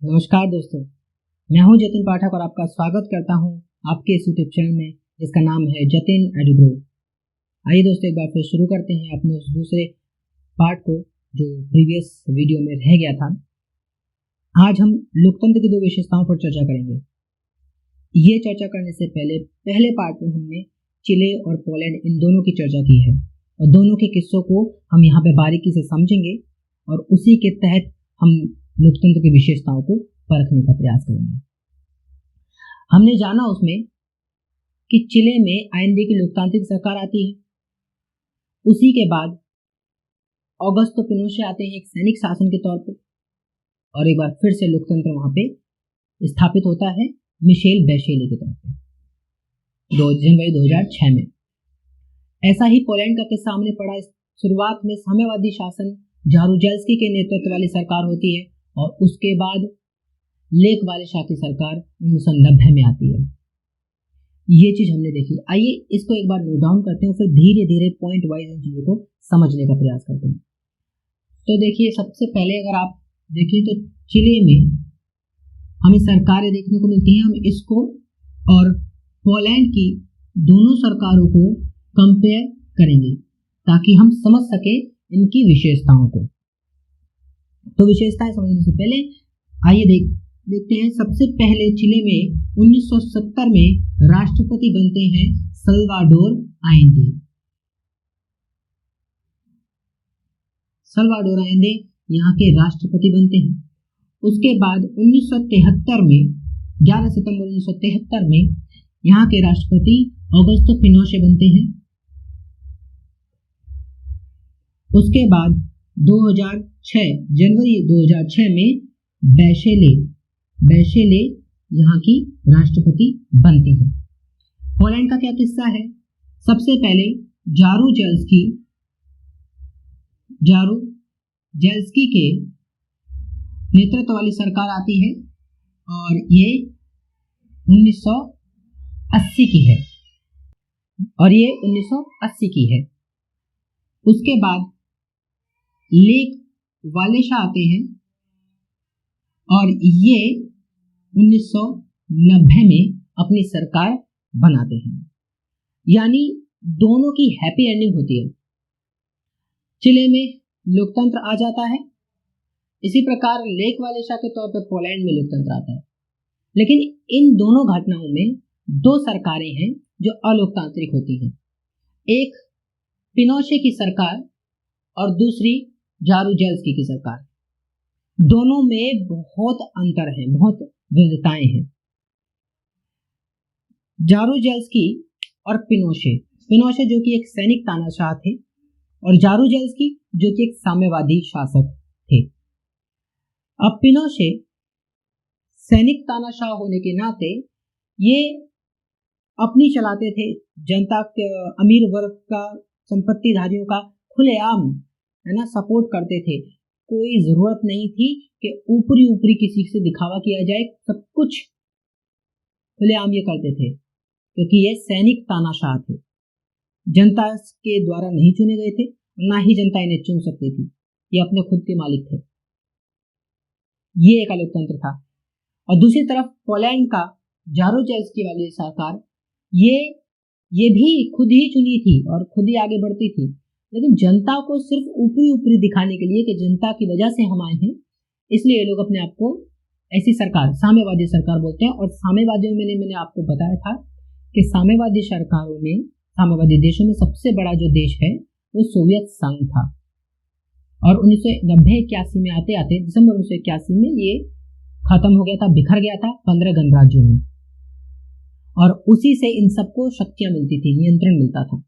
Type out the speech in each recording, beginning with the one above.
नमस्कार दोस्तों, मैं हूं जतिन पाठक और आपका स्वागत करता हूं आपके इस यूट्यूब चैनल में जिसका नाम है जतिन एडुग्रो। आइए दोस्तों, एक बार फिर शुरू करते हैं अपने उस दूसरे पार्ट को जो प्रीवियस वीडियो में रह गया था। आज हम लोकतंत्र की दो विशेषताओं पर चर्चा करेंगे। ये चर्चा करने से पहले पार्ट में हमने चिले और पोलैंड इन दोनों की चर्चा की है और दोनों के किस्सों को हम यहाँ पे बारीकी से समझेंगे और उसी के तहत हम लोकतंत्र की विशेषताओं को परखने का प्रयास करेंगे। हमने जाना उसमें कि चिले में आइंदे की लोकतांत्रिक सरकार आती है। उसी के बाद ऑगस्टो पिनोशे आते हैं एक सैनिक शासन के तौर पे और एक बार फिर से लोकतंत्र वहां पे स्थापित होता है मिशेल बैशेले के तौर पे 2 जनवरी 2006 में। ऐसा ही पोलैंड का किस्सा हमने पढ़ा। शुरुआत में साम्यवादी शासन जारुजेल्स्की के नेतृत्व वाली सरकार होती है और उसके बाद लेक वालेशा की सरकार 1990 में आती है। ये चीज हमने देखी। आइए इसको एक बार नोट डाउन करते हैं और फिर धीरे धीरे पॉइंट वाइज इन चीजों को समझने का प्रयास करते हैं। तो देखिए, सबसे पहले अगर आप देखें तो चिले में हमें सरकारें देखने को मिलती हैं। हम इसको और पोलैंड की दोनों सरकारों को कंपेयर करेंगे ताकि हम समझ सके इनकी विशेषताओं को। तो विशेषताएं समझने से पहले आइए देखते हैं। सबसे पहले चिले में 1970 में राष्ट्रपति बनते हैं सल्वाडोर आयेंदे। सल्वाडोर आयेंदे यहाँ के राष्ट्रपति बनते हैं। उसके बाद 1973 में 11 सितंबर 1973 में यहाँ के राष्ट्रपति ऑगस्टो पिनोशे बनते हैं। उसके बाद 2006 जनवरी 2006 में बैशेले यहाँ की राष्ट्रपति बनती है। पोलैंड का क्या किस्सा है? सबसे पहले जारुजेल्स्की के नेतृत्व वाली सरकार आती है और ये 1980 की है। उसके बाद लेक वालेशा आते हैं और ये 1990 में अपनी सरकार बनाते हैं। यानी दोनों की हैप्पी एंडिंग होती है। चिले में लोकतंत्र आ जाता है, इसी प्रकार लेक वालेशा के तौर पर पोलैंड में लोकतंत्र आता है। लेकिन इन दोनों घटनाओं में दो सरकारें हैं जो अलोकतांत्रिक होती हैं। एक पिनोशे की सरकार और दूसरी जारुजेल्स्की की सरकार। दोनों में बहुत अंतर है, बहुत विविधताएं हैं। जारुजेल्स्की और पिनोशे जो कि एक सैनिक तानाशाह थे और जारुजेल्स्की जो कि एक साम्यवादी शासक थे। अब पिनोशे सैनिक तानाशाह होने के नाते ये अपनी चलाते थे, जनता के अमीर वर्ग का, संपत्तिधारियों का खुलेआम सपोर्ट करते थे। कोई जरूरत नहीं थी कि ऊपरी किसी से दिखावा किया जाए। सब कुछ खुलेआम ये करते थे क्योंकि ये सैनिक तानाशाह थे। जनता के द्वारा नहीं चुने गए थे, ना ही जनता इन्हें चुन सकती थी। ये अपने खुद के मालिक थे। ये एक लोकतंत्र था। और दूसरी तरफ पोलैंड का जारुजेल्स्की वाली सरकार ये भी खुद ही चुनी थी और खुद ही आगे बढ़ती थी, लेकिन जनता को सिर्फ ऊपरी दिखाने के लिए कि जनता की वजह से हम आए हैं, इसलिए लोग अपने आप को ऐसी सरकार, साम्यवादी सरकार बोलते हैं। और साम्यवादियों में मैंने आपको बताया था कि साम्यवादी सरकारों में, साम्यवादी देशों में सबसे बड़ा जो देश है वो सोवियत संघ था। और 1990-81 में आते आते दिसंबर 1981 में ये खत्म हो गया था, बिखर गया था 15 गणराज्यों में। और उसी से इन सबको शक्तियां मिलती थी, नियंत्रण मिलता था।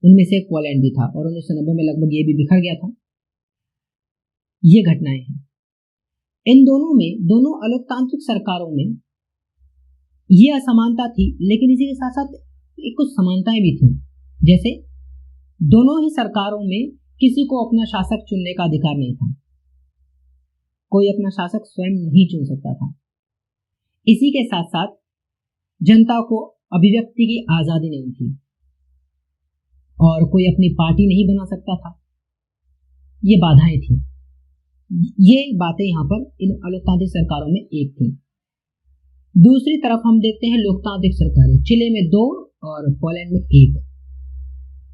उनमें से एक पोलैंड भी था और 1990 में लगभग ये भी बिखर गया था। ये घटनाएं हैं। इन दोनों अलोकतांत्रिक सरकारों में ये असमानता थी, लेकिन इसी के साथ साथ कुछ समानताएं भी थी। जैसे दोनों ही सरकारों में किसी को अपना शासक चुनने का अधिकार नहीं था। कोई अपना शासक स्वयं नहीं चुन सकता था। इसी के साथ साथ जनता को अभिव्यक्ति की आजादी नहीं थी और कोई अपनी पार्टी नहीं बना सकता था। ये बाधाएं थी। ये बातें यहाँ पर इन अलोकतांत्रिक सरकारों में एक थी। दूसरी तरफ हम देखते हैं लोकतांत्रिक सरकारें, चिले में 2 और पोलैंड में 1।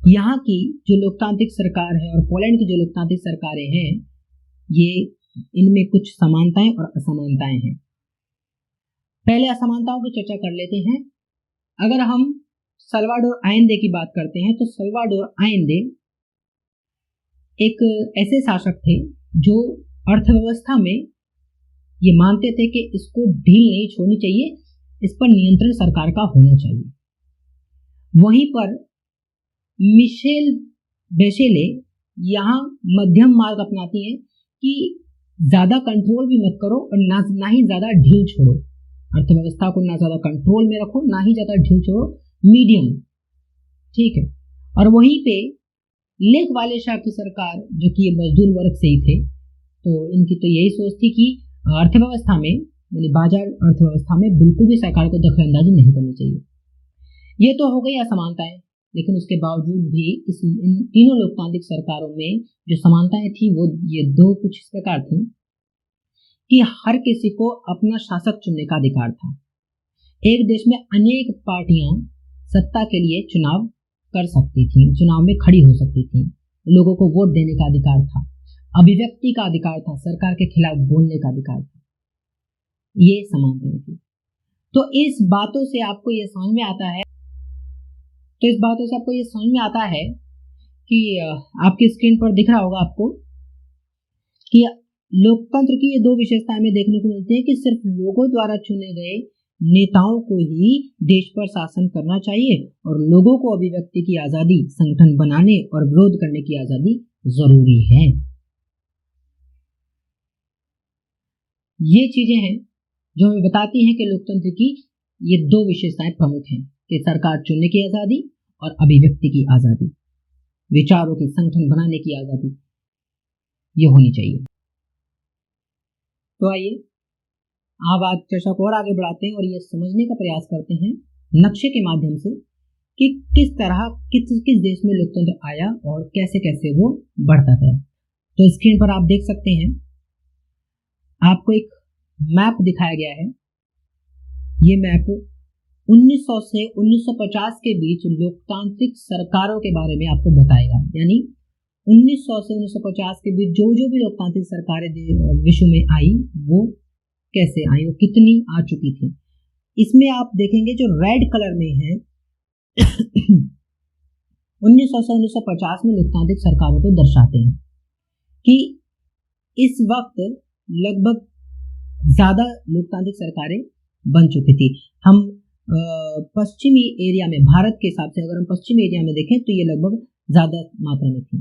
यहाँ की जो लोकतांत्रिक सरकार है और पोलैंड की जो लोकतांत्रिक सरकारें हैं, ये इनमें कुछ समानताएं और असमानताएं हैं। पहले असमानताओं की चर्चा कर लेते हैं। अगर हम साल्वाडोर आयेंदे की बात करते हैं तो साल्वाडोर आयेंदे एक ऐसे शासक थे जो अर्थव्यवस्था में ये मानते थे कि इसको ढील नहीं छोड़नी चाहिए, इस पर नियंत्रण सरकार का होना चाहिए। वहीं पर मिशेल बेचेले यहाँ मध्यम मार्ग अपनाती हैं कि ज़्यादा कंट्रोल भी मत करो और ना ही ज़्यादा ढील छोड़ो, अर्थव्यवस्था को ना ज़्यादा कंट्रोल में रखो ना ही ज़्यादा ढील छोड़ो, मीडियम, ठीक है। और वहीं पे लेक वालेशा की सरकार, जो कि मजदूर वर्ग से ही थे, तो इनकी तो यही सोच थी कि अर्थव्यवस्था में, यानी बाजार अर्थव्यवस्था में बिल्कुल भी सरकार को दखलंदाजी नहीं करनी चाहिए। ये तो हो गई असमानताएं, लेकिन उसके बावजूद भी इन तीनों लोकतांत्रिक सरकारों में जो समानताएं थी वो ये 2 कुछ इस प्रकार थी कि हर किसी को अपना शासक चुनने का अधिकार था। एक देश में अनेक पार्टियां सत्ता के लिए चुनाव कर सकती थी, चुनाव में खड़ी हो सकती थी, लोगों को वोट देने का अधिकार था, अभिव्यक्ति का अधिकार था, सरकार के खिलाफ बोलने का अधिकार था। ये समानताएं थी। तो इस बातों से आपको ये समझ में आता है कि आपकी स्क्रीन पर दिख रहा होगा आपको कि लोकतंत्र की ये 2 विशेषताएं हमें देखने को मिलती है कि सिर्फ लोगों द्वारा चुने गए नेताओं को ही देश पर शासन करना चाहिए और लोगों को अभिव्यक्ति की आजादी, संगठन बनाने और विरोध करने की आजादी जरूरी है। ये चीजें हैं जो हमें बताती हैं कि लोकतंत्र की ये 2 विशेषताएं प्रमुख हैं कि सरकार चुनने की आजादी और अभिव्यक्ति की आजादी, विचारों की, संगठन बनाने की आजादी, ये होनी चाहिए। तो आइए अब आज चर्चा को और आगे बढ़ाते हैं और ये समझने का प्रयास करते हैं नक्शे के माध्यम से कि किस तरह किस देश में लोकतंत्र आया और कैसे कैसे वो बढ़ता गया। तो स्क्रीन पर आप देख सकते हैं, आपको एक मैप दिखाया गया है। ये मैप 1900 से 1950 के बीच लोकतांत्रिक सरकारों के बारे में आपको बताएगा। यानी 1900 से 1950 के बीच जो भी लोकतांत्रिक सरकारें विश्व में आई वो कैसे आई, वो कितनी आ चुकी थी। इसमें आप देखेंगे जो रेड कलर में है 1900 से 1950 में लोकतांत्रिक सरकारों को दर्शाते हैं कि इस वक्त लगभग ज्यादा लोकतांत्रिक सरकारें बन चुकी थी। हम पश्चिमी एरिया में, भारत के हिसाब से अगर हम पश्चिमी एरिया में देखें तो ये लगभग ज्यादा मात्रा में थी।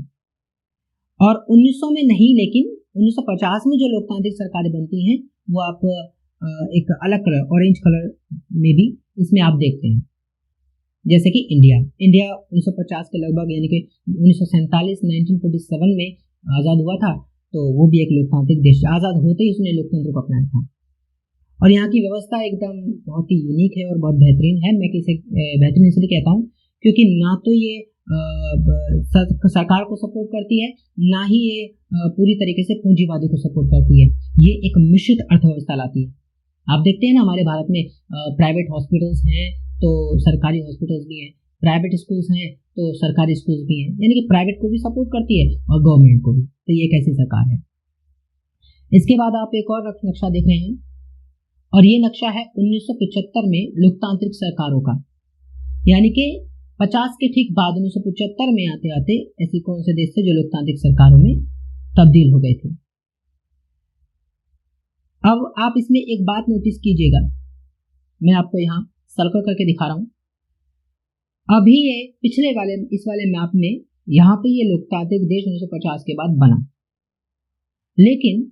और 1900 में नहीं, लेकिन 1950 में जो लोकतांत्रिक सरकारें बनती हैं वो आप एक अलग कलर, ऑरेंज कलर में भी इसमें आप देखते हैं। जैसे कि इंडिया 1950 के लगभग, यानी कि 1947 में आज़ाद हुआ था, तो वो भी एक लोकतांत्रिक देश, आज़ाद होते ही उसने लोकतंत्र को अपनाया था। और यहाँ की व्यवस्था एकदम बहुत ही यूनिक है और बहुत बेहतरीन है। मैं किसे बेहतरीन इसलिए कहता हूँ क्योंकि ना तो ये सरकार को सपोर्ट करती है, ना ही ये पूरी तरीके से पूंजीवादी को सपोर्ट करती है। ये एक मिश्रित अर्थव्यवस्था लाती है। आप देखते हैं ना, हमारे भारत में प्राइवेट हॉस्पिटल्स हैं तो सरकारी हॉस्पिटल्स भी हैं, प्राइवेट स्कूल्स हैं तो सरकारी स्कूल्स भी हैं, यानी कि प्राइवेट को भी सपोर्ट करती है और गवर्नमेंट को भी। तो ये एक ऐसी सरकार है। इसके बाद आप एक और नक्शा देख रहे हैं और ये नक्शा है 1975 में लोकतांत्रिक सरकारों का, यानी कि 50 के ठीक बाद 1975 में आते आते ऐसी कौन से देश थे जो लोकतांत्रिक सरकारों में तब्दील हो गए थे। अब आप इसमें एक बात नोटिस कीजिएगा, मैं आपको यहाँ सर्कल करके दिखा रहा हूं। अभी ये इस वाले मैप में यहाँ पे ये लोकतांत्रिक देश 1950 के बाद बना, लेकिन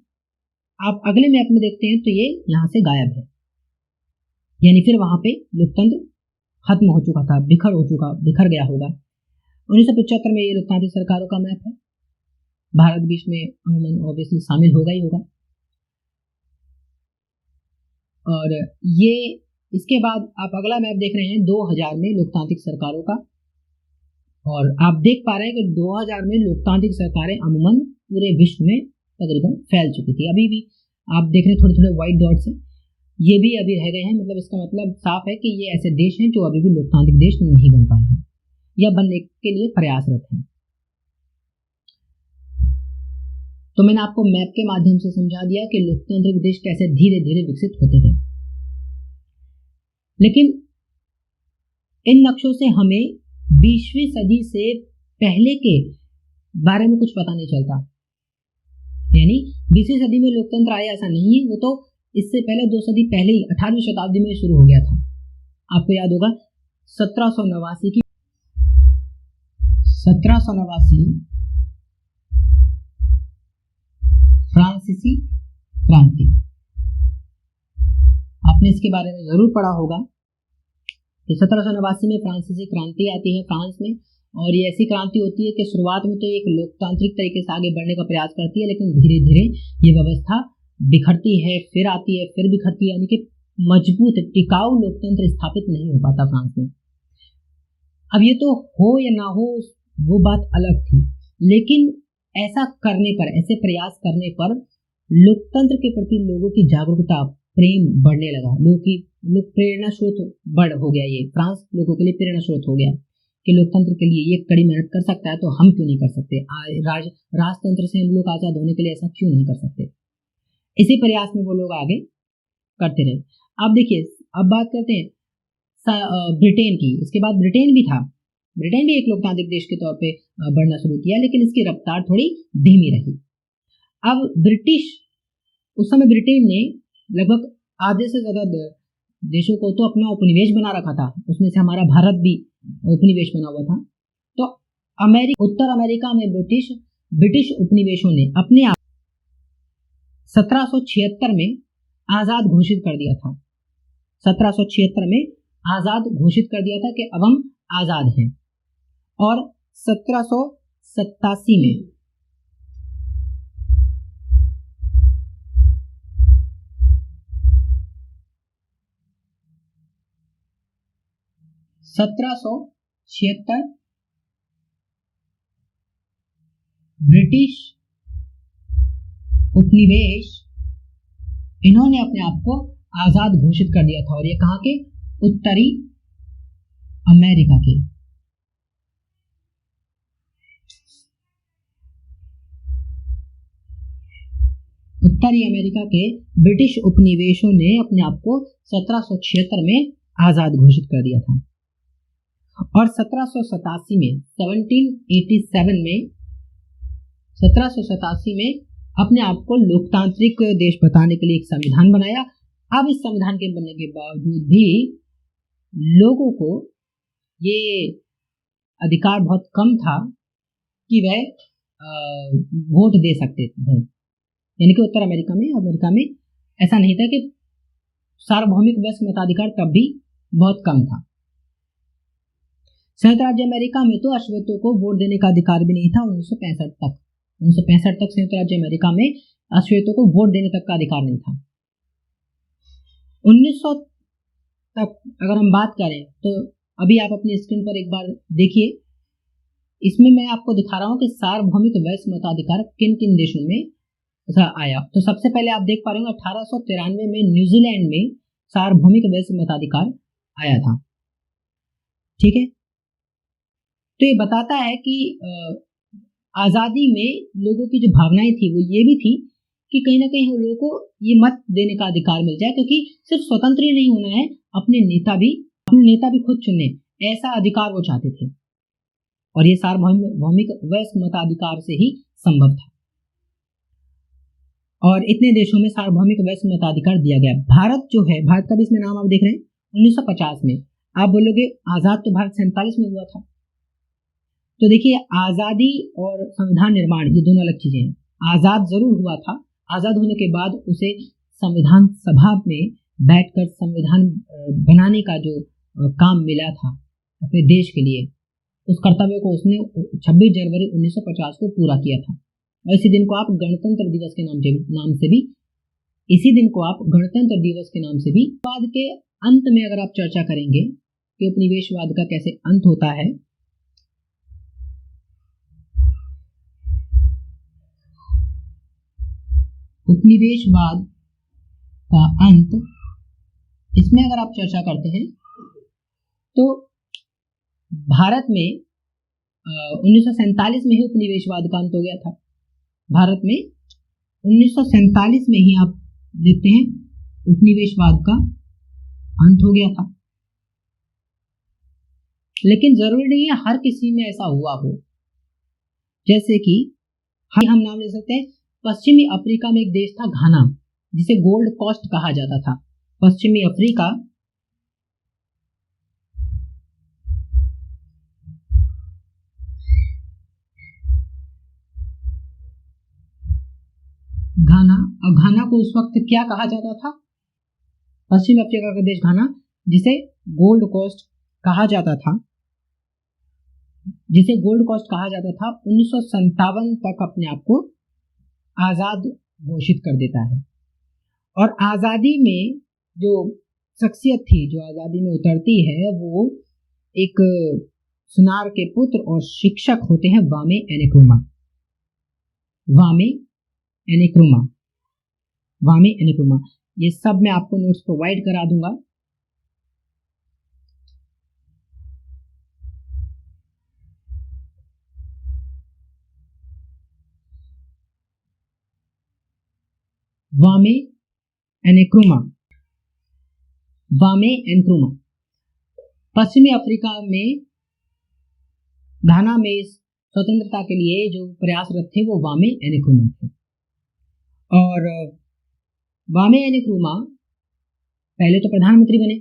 आप अगले मैप में देखते हैं तो ये यहाँ से गायब है, यानी फिर वहां पे लोकतंत्र खत्म हो चुका था, बिखर गया होगा। 1975 में ये लोकतांत्रिक सरकारों का मैप है। भारत बीच में अमूमन ऑब्वियसली शामिल होगा ही होगा। और ये इसके बाद आप अगला मैप देख रहे हैं 2000 में लोकतांत्रिक सरकारों का, और आप देख पा रहे हैं कि 2000 में लोकतांत्रिक सरकारें अमूमन पूरे विश्व में तकरीबन फैल चुकी थी। अभी भी आप देख रहे हैं थोड़े थोड़े व्हाइट डॉट्स हैं, ये भी अभी रह गए हैं। मतलब इसका मतलब साफ है कि ये ऐसे देश हैं जो अभी भी लोकतांत्रिक देश नहीं बन पाए हैं या बनने के लिए प्रयासरत हैं। तो मैंने आपको मैप के माध्यम से समझा दिया कि लोकतांत्रिक देश कैसे धीरे धीरे विकसित होते हैं। लेकिन इन नक्शों से हमें 20वीं सदी से पहले के बारे में कुछ पता नहीं चलता। यानी 20वीं सदी में लोकतंत्र आया ऐसा नहीं है, वो तो इससे पहले 2 सदी पहले ही 18वीं शताब्दी में शुरू हो गया था। आपको याद होगा 1789 फ्रांसीसी क्रांति, आपने इसके बारे में जरूर पढ़ा होगा कि 1789 में फ्रांसीसी क्रांति आती है फ्रांस में। और ये ऐसी क्रांति होती है कि शुरुआत में तो एक लोकतांत्रिक तरीके से आगे बढ़ने का प्रयास करती है, लेकिन धीरे धीरे ये व्यवस्था बिखरती है, फिर आती है, फिर बिखरती है, यानी कि मजबूत टिकाऊ लोकतंत्र स्थापित नहीं हो पाता फ्रांस में। अब ये तो हो या ना हो वो बात अलग थी, लेकिन ऐसा करने पर, ऐसे प्रयास करने पर लोकतंत्र के प्रति लोगों की जागरूकता, प्रेम बढ़ने लगा। लोग प्रेरणा स्रोत हो गया। ये फ्रांस लोगों के लिए प्रेरणा स्रोत हो गया कि लोकतंत्र के लिए ये कड़ी मेहनत कर सकता है तो हम क्यों नहीं कर सकते, राजतंत्र से हम लोग आजाद होने के लिए ऐसा क्यों नहीं कर सकते। इसी प्रयास में वो लोग आगे करते रहे। अब देखिए, अब बात करते हैं ब्रिटेन की। इसके बाद ब्रिटेन भी था, ब्रिटेन भी एक लोकतांत्रिक देश के तौर पे बढ़ना शुरू किया, लेकिन इसकी रफ्तार थोड़ी धीमी रही। अब उस समय ब्रिटेन ने लगभग आधे से ज्यादा देशों को तो अपना उपनिवेश बना रखा था, उसमें से हमारा भारत भी उपनिवेश बना हुआ था। तो उत्तर अमेरिका में ब्रिटिश उपनिवेशों ने अपने आप 1776 में आजाद घोषित कर दिया था। 1776 में आजाद घोषित कर दिया था कि अब हम आजाद हैं। और 1787 में 1776 ब्रिटिश उपनिवेश, इन्होंने अपने आप को आजाद घोषित कर दिया था। और ये कहां के? उत्तरी अमेरिका के। उत्तरी अमेरिका के ब्रिटिश उपनिवेशों ने अपने आप को 1776 में आजाद घोषित कर दिया था। और 1787 में 1787 में अपने आप को लोकतांत्रिक देश बताने के लिए एक संविधान बनाया। अब इस संविधान के बनने के बावजूद भी लोगों को ये अधिकार बहुत कम था कि वह वोट दे सकते थे। यानी कि उत्तर अमेरिका में ऐसा नहीं था कि सार्वभौमिक वयस्क मताधिकार तब भी बहुत कम था। संयुक्त राज्य अमेरिका में तो अश्वेतों को वोट देने का अधिकार भी नहीं था। 1965 तक संयुक्त राज्य अमेरिका में अश्वेतों को वोट देने तक का अधिकार नहीं था। 1900 तक अगर हम बात करें तो अभी आप अपनी स्क्रीन पर एक बार देखिए, इसमें मैं आपको दिखा रहा हूं कि सार्वभौमिक वयस्क मताधिकार किन किन देशों में आया। तो सबसे पहले आप देख पा रहे होंगे 1893 में न्यूजीलैंड में सार्वभौमिक वयस्क मताधिकार आया था। ठीक है, तो ये बताता है कि आजादी में लोगों की जो भावनाएं थी वो ये भी थी कि कहीं ना कहीं लोगों को ये मत देने का अधिकार मिल जाए, क्योंकि सिर्फ स्वतंत्र ही नहीं होना है, अपने नेता भी खुद चुने, ऐसा अधिकार वो चाहते थे। और ये सार्वभौमिक वयस्क मताधिकार से ही संभव था। और इतने देशों में सार्वभौमिक वयस्क मताधिकार दिया गया। भारत जो है, भारत का भी इसमें नाम आप देख रहे हैं 1950 में। आप बोलोगे आजाद तो भारत 47 में हुआ था। तो देखिए, आजादी और संविधान निर्माण ये दोनों अलग चीजें हैं। आजाद जरूर हुआ था, आजाद होने के बाद उसे संविधान सभा में बैठकर संविधान बनाने का जो काम मिला था अपने देश के लिए, उस कर्तव्य को उसने 26 जनवरी 1950 को पूरा किया था। और इसी दिन को आप गणतंत्र दिवस के नाम से भी बाद के अंत में अगर आप चर्चा करेंगे कि उपनिवेशवाद का कैसे अंत होता है, उपनिवेशवाद का अंत, इसमें अगर आप चर्चा करते हैं तो भारत में 1947 में ही उपनिवेशवाद का अंत हो गया था। भारत में 1947 में ही आप देखते हैं उपनिवेशवाद का अंत हो गया था। लेकिन जरूरी नहीं है हर किसी में ऐसा हुआ हो। जैसे कि हम नाम ले सकते हैं, पश्चिमी अफ्रीका में एक देश था घाना, जिसे गोल्ड कोस्ट कहा जाता था। पश्चिमी अफ्रीका घाना, और घाना को उस वक्त क्या कहा जाता था? पश्चिमी अफ्रीका का देश घाना, जिसे गोल्ड कोस्ट कहा जाता था, जिसे गोल्ड कोस्ट कहा जाता था, 1957 तक अपने आप को आजाद घोषित कर देता है। और आजादी में जो शख्सियत थी, जो आजादी में उतरती है, वो एक सुनार के पुत्र और शिक्षक होते हैं वामे एनक्रुमा। वामे एनक्रुमा, वामे एनक्रुमा, ये सब मैं आपको नोट्स प्रोवाइड करा दूंगा। वामे एनक्रुमा, वामे एनक्रुमा पश्चिमी अफ्रीका में घाना में स्वतंत्रता के लिए जो प्रयासरत थे वो वामे एनक्रुमा थे। और वामे एनक्रुमा पहले तो प्रधानमंत्री बने,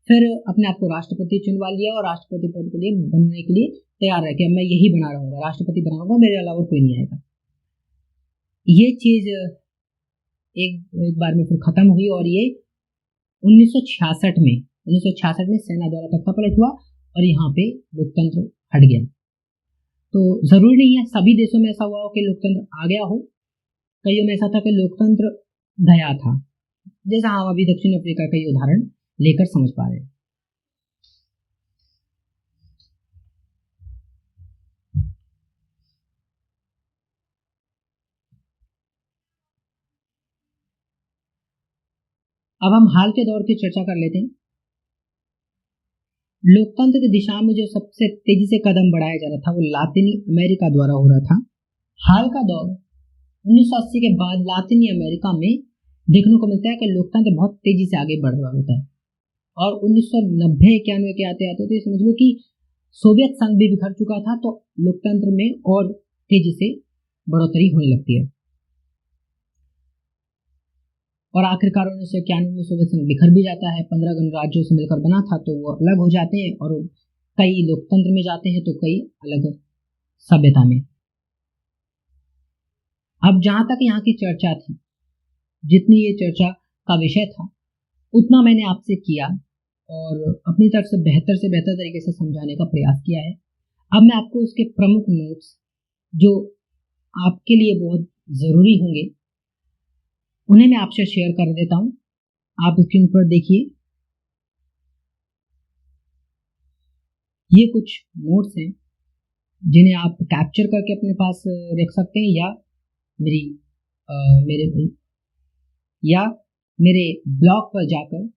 फिर अपने आप को राष्ट्रपति चुनवा लिया और राष्ट्रपति पद के लिए बनने के लिए तैयार है कि अब मैं यही बना रहूंगा, राष्ट्रपति बनाऊंगा, मेरे अलावा कोई नहीं आएगा। ये चीज एक बार में फिर खत्म हुई और ये 1966 में सेना द्वारा तख्ता पलट हुआ और यहाँ पे लोकतंत्र हट गया। तो जरूरी नहीं है सभी देशों में ऐसा हुआ हो कि लोकतंत्र आ गया हो, कईयों में ऐसा था कि लोकतंत्र गया था, जैसा हम अभी दक्षिण अफ्रीका का ये उदाहरण लेकर समझ पा रहे हैं। अब हम हाल के दौर की चर्चा कर लेते हैं। लोकतंत्र की दिशा में जो सबसे तेजी से कदम बढ़ाया जा रहा था वो लातिनी अमेरिका द्वारा हो रहा था। हाल का दौर 1980 के बाद लातिनी अमेरिका में देखने को मिलता है कि लोकतंत्र बहुत तेजी से आगे बढ़ रहा होता है। और 1990-91 के आते आते तो ये समझ लो कि सोवियत संघ भी बिखर चुका था, तो लोकतंत्र में और तेजी से बढ़ोतरी होने लगती है। और आखिरकार 1991 में सोवियत संघ बिखर भी जाता है, 15 गणराज्यों से मिलकर बना था, तो वो अलग हो जाते हैं और कई लोकतंत्र में जाते हैं तो कई अलग सभ्यता में। अब जहां तक यहाँ की चर्चा थी, जितनी ये चर्चा का विषय था उतना मैंने आपसे किया और अपनी तरफ से बेहतर तरीके से समझाने का प्रयास किया है। अब मैं आपको उसके प्रमुख नोट्स जो आपके लिए बहुत जरूरी होंगे उन्हें मैं आपसे शेयर कर देता हूं। आप स्क्रीन पर देखिए, ये कुछ नोट्स हैं जिन्हें आप कैप्चर करके अपने पास रख सकते हैं या मेरे ब्लॉग पर जाकर,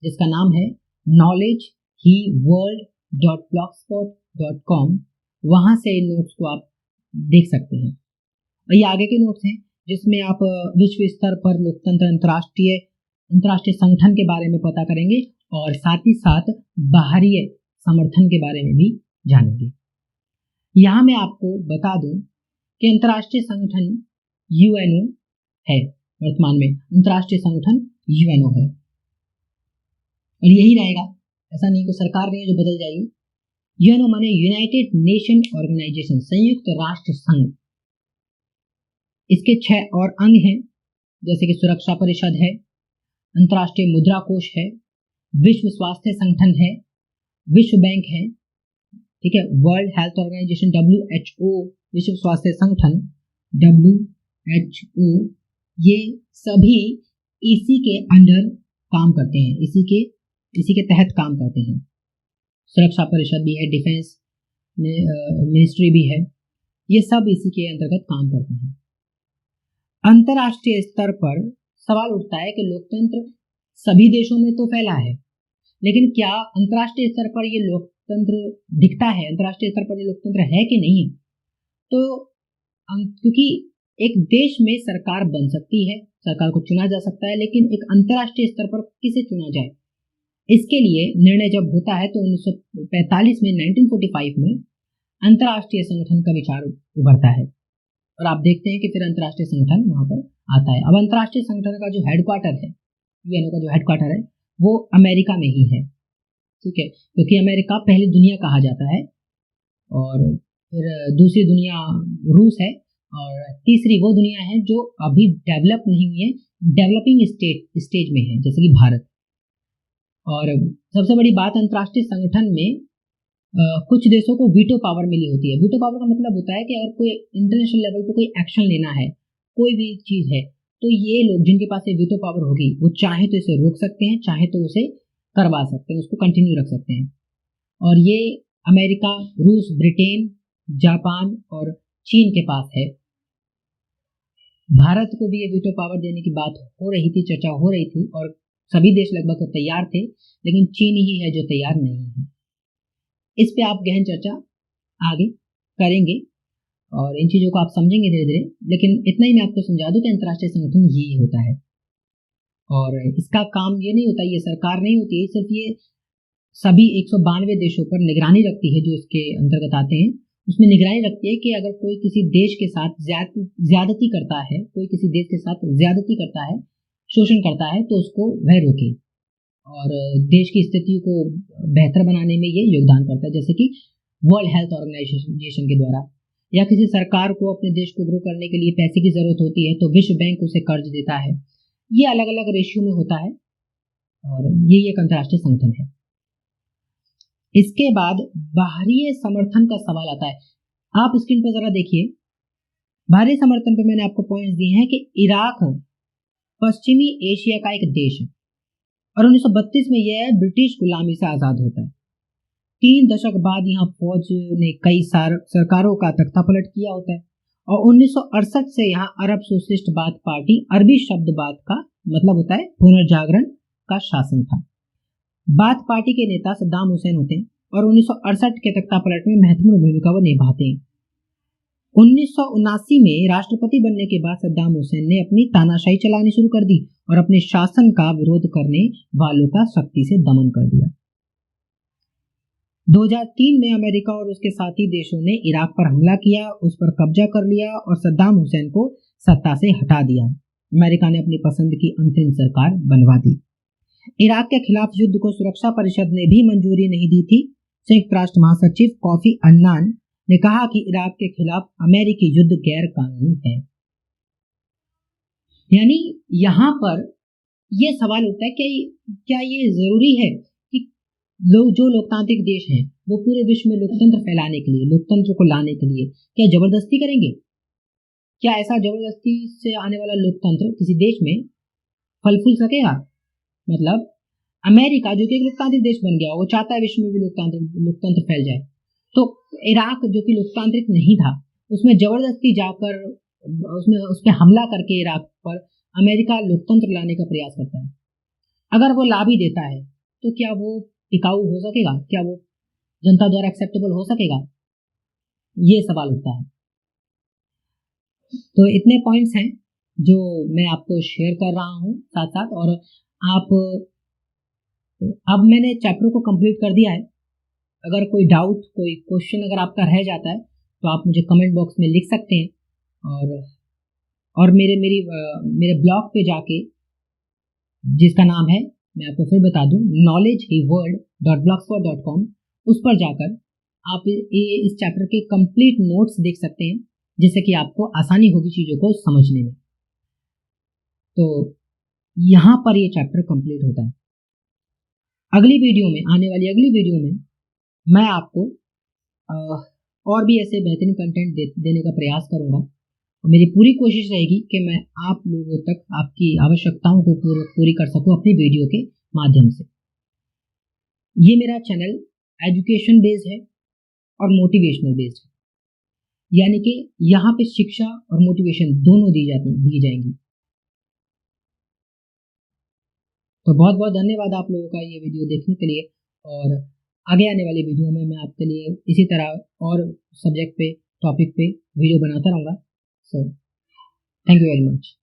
जिसका नाम है knowledgeheworld.blogspot.com, वहां से इन नोट्स को आप देख सकते हैं। और ये आगे के नोट्स हैं जिसमें आप विश्व स्तर पर लोकतंत्र अंतर्राष्ट्रीय संगठन के बारे में पता करेंगे और साथ ही साथ बाहरी समर्थन के बारे में भी जानेंगे। यहाँ मैं आपको बता दूं कि अंतर्राष्ट्रीय संगठन यूएनओ है, वर्तमान में अंतर्राष्ट्रीय संगठन यूएनओ है और यही रहेगा। ऐसा नहीं कि सरकार नहीं है जो बदल जाएगी। यूएनओ माने यूनाइटेड नेशन ऑर्गेनाइजेशन, संयुक्त राष्ट्र संघ। इसके 6 और अंग हैं, जैसे कि सुरक्षा परिषद है, अंतर्राष्ट्रीय मुद्रा कोष है, विश्व स्वास्थ्य संगठन है, विश्व बैंक है, ठीक है, वर्ल्ड हेल्थ ऑर्गेनाइजेशन WHO, विश्व स्वास्थ्य संगठन WHO, ये सभी इसी के अंडर काम करते हैं, इसी के तहत काम करते हैं। सुरक्षा परिषद भी है, डिफेंस मिनिस्ट्री भी है, ये सब इसी के अंतर्गत काम करते हैं। अंतर्राष्ट्रीय स्तर पर सवाल उठता है कि लोकतंत्र सभी देशों में तो फैला है, लेकिन क्या अंतर्राष्ट्रीय स्तर पर ये लोकतंत्र दिखता है, अंतर्राष्ट्रीय स्तर पर ये लोकतंत्र है कि नहीं है? तो क्योंकि एक देश में सरकार बन सकती है, सरकार को चुना जा सकता है, लेकिन एक अंतर्राष्ट्रीय स्तर पर किसे चुना जाए, इसके लिए निर्णय जब होता है तो 1945 में 1945 में अंतर्राष्ट्रीय संगठन का विचार उभरता है और आप देखते हैं कि फिर अंतर्राष्ट्रीय संगठन वहां पर आता है। अब अंतर्राष्ट्रीय संगठन का जो हेडक्वार्टर है, यूएनओ का जो हेडक्वार्टर है, वो अमेरिका में ही है, ठीक है, क्योंकि अमेरिका पहली दुनिया कहा जाता है और फिर दूसरी दुनिया रूस है और तीसरी वो दुनिया है जो अभी डेवलप नहीं हुई है, डेवलपिंग स्टेज में है, जैसे कि भारत। और सबसे बड़ी बात, अंतर्राष्ट्रीय संगठन में कुछ देशों को वीटो पावर मिली होती है। वीटो पावर का मतलब होता है कि अगर कोई इंटरनेशनल लेवल पर कोई एक्शन लेना है, कोई भी चीज़ है, तो ये लोग जिनके पास ये वीटो पावर होगी वो चाहे तो इसे रोक सकते हैं, चाहे तो उसे करवा सकते हैं, उसको कंटिन्यू रख सकते हैं। और ये अमेरिका, रूस, ब्रिटेन, जापान और चीन के पास है। भारत को भी ये वीटो पावर देने की बात हो रही थी, चर्चा हो रही थी और सभी देश लगभग तैयार थे, लेकिन चीन ही है जो तैयार नहीं है। इस पे आप गहन चर्चा आगे करेंगे और इन चीज़ों को आप समझेंगे धीरे धीरे, लेकिन इतना ही मैं आपको समझा दूं कि अंतर्राष्ट्रीय संगठन यही होता है और इसका काम ये नहीं होता, ये सरकार नहीं होती है, सिर्फ ये सभी 192 देशों पर निगरानी रखती है जो इसके अंतर्गत आते हैं। उसमें निगरानी रखती है कि अगर कोई किसी देश के साथ ज्यादती करता है, कोई किसी देश के साथ ज्यादती करता है, शोषण करता है, तो उसको वह रोके और देश की स्थिति को बेहतर बनाने में ये योगदान करता है, जैसे कि वर्ल्ड हेल्थ ऑर्गेनाइजेशन के द्वारा, या किसी सरकार को अपने देश को ग्रो करने के लिए पैसे की जरूरत होती है तो विश्व बैंक उसे कर्ज देता है। ये अलग अलग रेशियो में होता है और ये एक अंतर्राष्ट्रीय संगठन है। इसके बाद बाहरी समर्थन का सवाल आता है। आप स्क्रीन पर जरा देखिए, बाहरी समर्थन पे मैंने आपको पॉइंट्स दिए हैं कि इराक पश्चिमी एशिया का एक देश है और 1932 में यह ब्रिटिश गुलामी से आजाद होता है। 3 दशक बाद यहाँ फौज ने कई सरकारों का तख्तापलट किया होता है और 1968 से यहाँ अरब सोशलिस्टवाद पार्टी, अरबी शब्दवाद का मतलब होता है पुनर्जागरण, का शासन था। बाथ पार्टी के नेता सद्दाम हुसैन होते हैं और 1968 के तख्तापलट में महत्वपूर्ण भूमिका वो निभाते हैं। 1979 में राष्ट्रपति बनने के बाद सद्दाम हुसैन ने अपनी तानाशाही चलानी शुरू कर दी और अपने शासन का विरोध करने वालों का सख्ती से दमन कर दिया। 2003 में अमेरिका और उसके साथी देशों ने इराक पर हमला किया, उस पर कब्जा कर लिया और सद्दाम हुसैन को सत्ता से हटा दिया। अमेरिका ने अपनी पसंद की अंतरिम सरकार बनवा दी। इराक के खिलाफ युद्ध को सुरक्षा परिषद ने भी मंजूरी नहीं दी थी। संयुक्त राष्ट्र महासचिव कोफी अन्नान ने कहा कि इराक के खिलाफ अमेरिकी युद्ध गैर कानूनी है। यानी यहाँ पर यह सवाल उठता है कि क्या ये जरूरी है कि जो लोकतांत्रिक देश हैं वो पूरे विश्व में लोकतंत्र फैलाने के लिए, लोकतंत्र को लाने के लिए क्या जबरदस्ती करेंगे? क्या ऐसा जबरदस्ती से आने वाला लोकतंत्र किसी देश में फल फूल सकेगा? मतलब अमेरिका जो कि एक लोकतांत्रिक देश बन गया, वो चाहता है विश्व में भी लोकतंत्र फैल जाए, तो इराक जो कि लोकतांत्रिक नहीं था उसमें जबरदस्ती जाकर उस पर हमला करके इराक पर अमेरिका लोकतंत्र लाने का प्रयास करता है। अगर वो ला भी देता है तो क्या वो टिकाऊ हो सकेगा? क्या वो जनता द्वारा एक्सेप्टेबल हो सकेगा? ये सवाल उठता है। तो इतने पॉइंट्स हैं जो मैं आपको शेयर कर रहा हूँ साथ साथ, और आप अब मैंने चैप्टर को कंप्लीट कर दिया है। अगर कोई डाउट, कोई क्वेश्चन अगर आपका रह जाता है तो आप मुझे कमेंट बॉक्स में लिख सकते हैं और मेरे ब्लॉग पे जाके, जिसका नाम है, मैं आपको फिर बता दूं, knowledgeeworld.blogspot.com, उस पर जाकर आप इस चैप्टर के कंप्लीट नोट्स देख सकते हैं, जिससे कि आपको आसानी होगी चीज़ों को समझने में। तो यहाँ पर ये चैप्टर कंप्लीट होता है। अगली वीडियो में, आने वाली अगली वीडियो में मैं आपको और भी ऐसे बेहतरीन कंटेंट देने का प्रयास करूँगा और मेरी पूरी कोशिश रहेगी कि मैं आप लोगों तक आपकी आवश्यकताओं को पूरी कर सकूँ अपनी वीडियो के माध्यम से। ये मेरा चैनल एजुकेशन बेस्ड है और मोटिवेशनल बेस्ड है। यानी कि यहाँ पे शिक्षा और मोटिवेशन दोनों दी जाएंगी। तो बहुत बहुत धन्यवाद आप लोगों का ये वीडियो देखने के लिए, और आगे आने वाली वीडियो में मैं आपके लिए इसी तरह और सब्जेक्ट पे, टॉपिक पे वीडियो बनाता रहूँगा। So thank you very much.